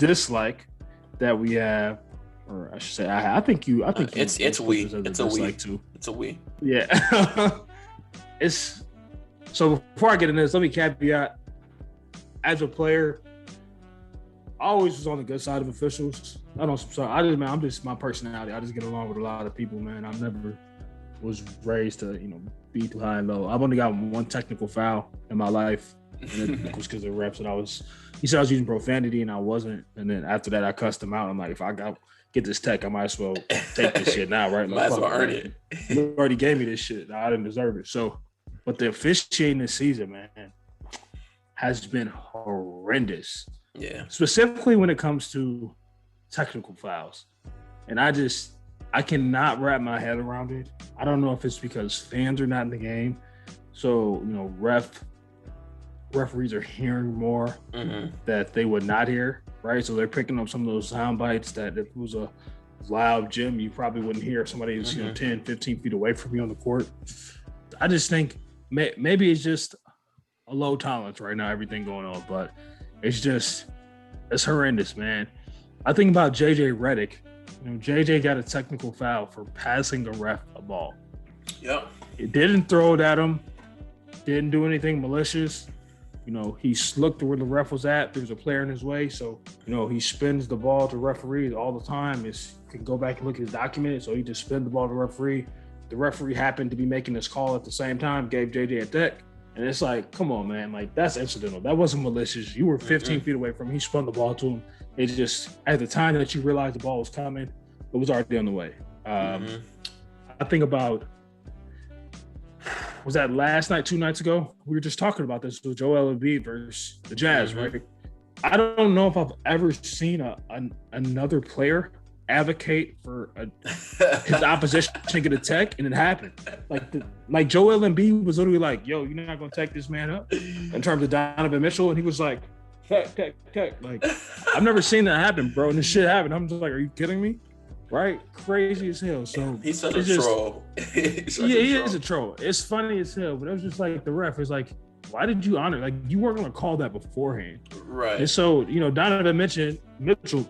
dislike that we have, or I should say, I think you. It's we. It's a we. Too. It's a we. Yeah. It's so. Before I get into this, let me caveat. As a player, I always was on the good side of officials. I'm just my personality. I just get along with a lot of people, man. I never was raised to, be too high and low. I've only got one technical foul in my life, and it was because of refs. And he said I was using profanity, and I wasn't. And then after that, I cussed him out. I'm like, if I get this tech, I might as well take this shit now, right? Might as well earn it. You already gave me this shit. I didn't deserve it. So, but the officiating this season, man, has been horrendous. Yeah. Specifically when it comes to technical fouls. And I cannot wrap my head around it. I don't know if it's because fans are not in the game. So, referees are hearing more that they would not hear, right? So they're picking up some of those sound bites that if it was a loud gym, you probably wouldn't hear somebody who's 10, 15 feet away from you on the court. I just think maybe it's just a low tolerance right now, everything going on, but it's horrendous, man. I think about JJ Redick. JJ got a technical foul for passing a ref a ball. Yep. It didn't throw it at him, didn't do anything malicious. He looked where the ref was at. There was a player in his way. So, he spins the ball to referees all the time. You can go back and look at his document. So he just spins the ball to the referee. The referee happened to be making this call at the same time, gave JJ a tech. And it's like, come on, man. Like, that's incidental. That wasn't malicious. You were 15 feet away from him. He spun the ball to him. It just, at the time that you realized the ball was coming, it was already on the way. I think about, was that last night, 2 nights ago? We were just talking about this with Joel Embiid versus the Jazz, right? I don't know if I've ever seen another player advocate for his opposition to get a tech, and it happened. Like Joel Embiid was literally like, "Yo, you're not gonna tech this man up," in terms of Donovan Mitchell, and he was like, "Tech." Like, I've never seen that happen, bro. And this shit happened. I'm just like, "Are you kidding me?" Right? Crazy as hell. So he's such a troll. He is a troll. It's funny as hell, but it was just like the ref is like, "Why did you honor? Like, you weren't gonna call that beforehand." Right. And so, Donovan Mitchell.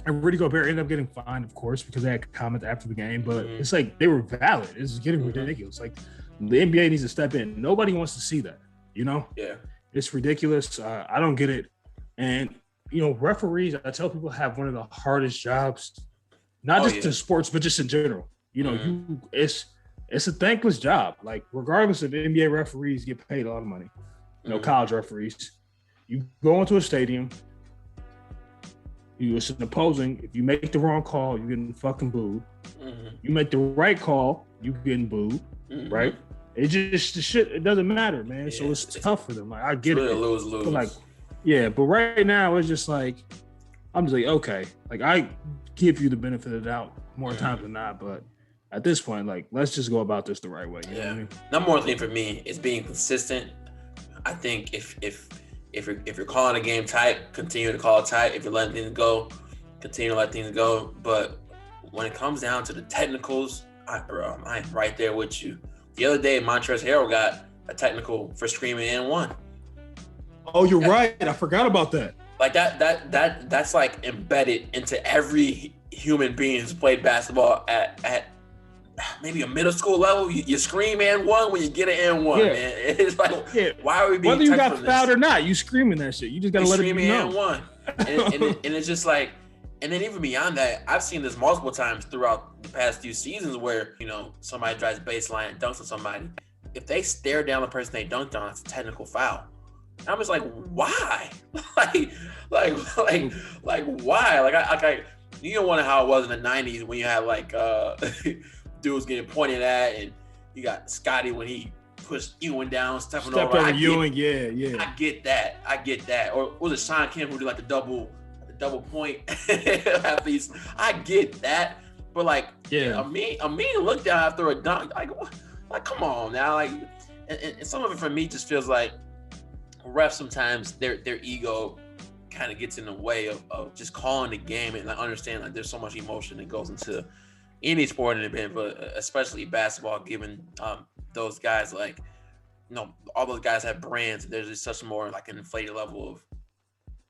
And Rudy Gobert ended up getting fined, of course, because they had comments after the game. But it's like they were valid. It's getting ridiculous. Like, the NBA needs to step in. Nobody wants to see that, Yeah. It's ridiculous. I don't get it. And, referees, I tell people, have one of the hardest jobs, not just in sports, but just in general. It's a thankless job. Like, regardless of NBA referees get paid a lot of money, college referees. You go into a stadium, it's an opposing. If you make the wrong call, you're getting fucking booed. You make the right call, you getting booed, right? It just the shit. It doesn't matter, man. Yeah, so it's tough for them. Like, I get really it. Lose. But but right now it's just like, I'm just like, okay, like, I give you the benefit of the doubt more times than not, but at this point, like, let's just go about this the right way. You know what I mean? Number one thing for me is being consistent. I think if you're calling a game tight, continue to call it tight. If you're letting things go, continue to let things go. But when it comes down to the technicals, I'm right there with you. The other day, Montrezl Harrell got a technical for screaming N1. Oh, you're right. I forgot about that. Like that's like embedded into every human being who's played basketball at maybe a middle school level. You scream N1 when you get an N1, man. It's like, why are we being, whether you got fouled or not, you screaming that shit. You just gotta let it be known. N1. and it's just like, and then even beyond that, I've seen this multiple times throughout the past few seasons where, somebody drives baseline and dunks on somebody. If they stare down the person they dunked on, it's a technical foul. And I'm just like, why? like why? Like you don't want to how it was in the 90s when you had like dudes getting pointed at, and you got Scotty when he pushed Ewing down, stepping over Ewing. Yeah. I get that. Or was it Sean Kemp who did like the double point at least? I get that. But like, I mean, look down after a dunk. Like, come on now. Like, and some of it for me just feels like refs sometimes their ego kind of gets in the way of just calling the game, and I understand like there's so much emotion that goes into any sporting event, but especially basketball, given those guys, like, all those guys have brands. There's just such more like an inflated level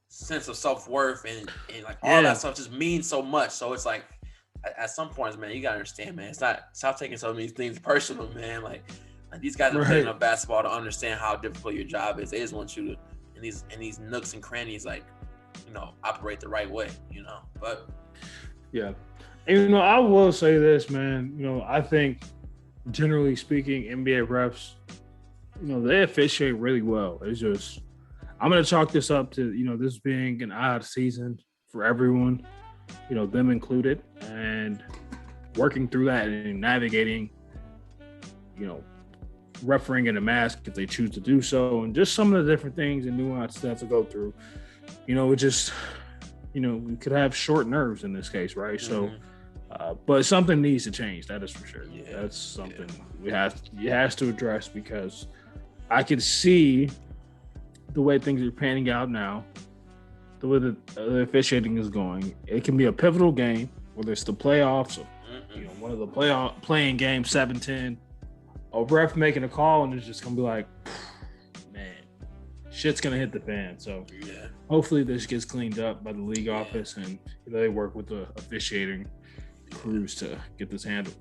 sense of self-worth and like all that stuff just means so much. So it's like at some points, man, you gotta understand, man. Stop taking some of these things personal, man. Like these guys are playing on basketball to understand how difficult your job is. They just want you to in these nooks and crannies, like, you know, operate the right way, you know. But yeah. And, you know, I will say this, man. You know, I think generally speaking, NBA refs, you know, they officiate really well. It's just, I'm going to chalk this up to, you know, this being an odd season for everyone, you know, them included, and working through that and navigating, you know, refereeing in a mask if they choose to do so, and just some of the different things and nuance that to go through. You know, it just, you know, we could have short nerves in this case, right? Mm-hmm. So, but something needs to change. That is for sure. Yeah, that's something you have to address, because I can see the way things are panning out now, the way the officiating is going. It can be a pivotal game, whether it's the playoffs or, you know, one of the playing games, 7-10. A ref making a call and it's just gonna be like, man, shit's gonna hit the fan. So hopefully this gets cleaned up by the league office, and, you know, they work with the officiating crews to get this handled.